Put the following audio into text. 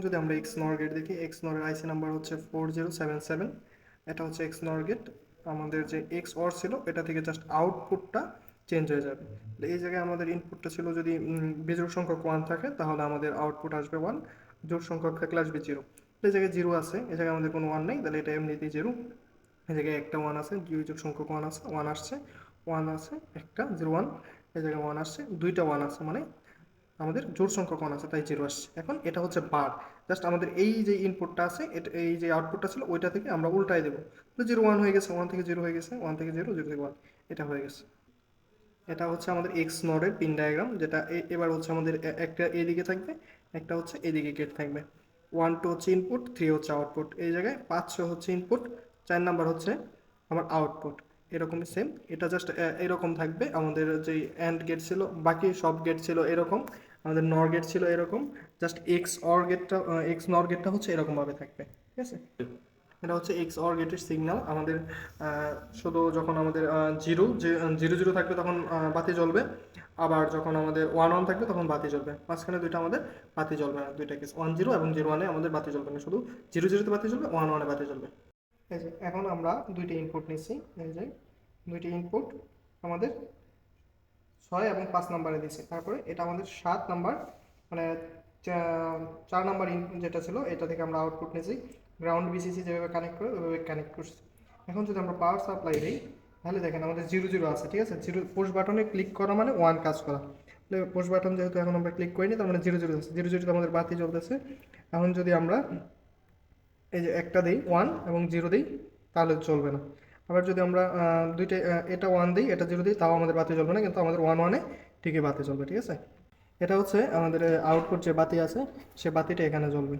যদি আমরা এক্স নর গেট দেখি, এক্স নরের আইসি নাম্বার হচ্ছে 4077। এটা হচ্ছে এক্স নর গেট। আমাদের যে এক্স অর ছিল এটা থেকে জাস্ট আউটপুটটা চেঞ্জ হয়ে যাবে। এই জায়গায় আমাদের ইনপুটটা ছিল যদি বিজোড় সংখ্যক 1 থাকে তাহলে আমাদের আউটপুট আসবে 1, জোড় সংখ্যক থাকলে আসবে 0। এই জায়গায় 0 আছে, এই জায়গায় আমাদের কোনো 1 নেই, তাহলে এটা এমনিতেই 0। এই জায়গায় একটা 1 আছে, বিজোড় সংখ্যক 1 আছে, 1 আসছে, 1 আছে একটা 0 1। এই জায়গায় 1 আসছে, দুইটা 1 আছে, মানে আমাদের জোড় সংখ্যক 1 আছে তাই 0 আসছে। এখন এটা হচ্ছে বার, জাস্ট আমাদের এই যে ইনপুটটা আছে এটা, এই যে আউটপুটটা ছিল ওইটা থেকে আমরা উল্টাই দেবো। তো 0 1 হয়ে গেছে, 1 থেকে 0 হয়ে গেছে, 1 থেকে 0, 0 থেকে 1, এটা হয়ে গেছে। এটা হচ্ছে আমাদের এক্স নরের পিন ডায়াগ্রাম, যেটা এবার হচ্ছে আমাদের একটা এদিকে থাকবে, একটা হচ্ছে এদিকে গেট থাকবে। 1 2 হচ্ছে ইনপুট, 3 হচ্ছে আউটপুট। এই জায়গায় 5 6 হচ্ছে ইনপুট, 4 নাম্বার হচ্ছে আমার আউটপুট। এরকমই সেম, এটা জাস্ট এরকম থাকবে। আমাদের যে অ্যান্ড গেট ছিল, বাকি সব গেট ছিল এরকম, আমাদের নর গেট ছিল এরকম, জাস্ট এক্স অর গেটটা, এক্স নর গেটটা হচ্ছে এরকমভাবে থাকবে, ঠিক আছে। এটা হচ্ছে এক্স অর গেটের সিগন্যাল। আমাদের শুধু যখন আমাদের জিরো যে 0 0 থাকবে তখন বাতি জ্বলবে, আবার যখন আমাদের 1 1 থাকবে তখন বাতি জ্বলবে। মাঝখানে দুইটা আমাদের বাতি জ্বলবে না, দুইটা কেস 1 0 এবং 0 1-এ আমাদের বাতি জ্বলবে না, শুধু 0 0-তে বাতি জ্বলবে, 1 1-এ বাতি জ্বলবে। এই যে এখন আমরা দুইটা ইনপুট নিচ্ছি, এই যে দুইটি ইনপুট আমাদের 6 এবং 5 নাম্বারে দিয়েছি। তারপরে এটা আমাদের 7 নাম্বার, মানে 4 নাম্বার যেটা ছিল এটা থেকে আমরা আউটপুট নিয়েছি। গ্রাউন্ড বিসিসি যেভাবে কানেক্ট করে ওইভাবে কানেক্ট করছি। এখন যদি আমরা পাওয়ার সাপ্লাই দিই তাহলে দেখেন আমাদের 0 0 আছে, ঠিক আছে। জিরো পুশ বাটনে ক্লিক করা মানে 1 কাজ করা। পুশ বাটন যেহেতু এখন আমরা ক্লিক করিনি, তার মানে 0 0 আছে, 0 0 আমাদের বাতি জ্বলতেছে। এখন যদি আমরা এই যে একটা দিই 1 এবং 0 দিই তাহলে চলবে না। আবার যদি আমরা দুইটা এটা 1 দিই এটা 0 দিই তাও আমাদের বাতি জ্বলবে না, কিন্তু আমাদের 1 1-এ ঠিকই বাতি জ্বলবে, ঠিক আছে। এটা হচ্ছে আমাদের আউটপুট যে বাতি আছে সে বাতিটা এখানে জ্বলবে।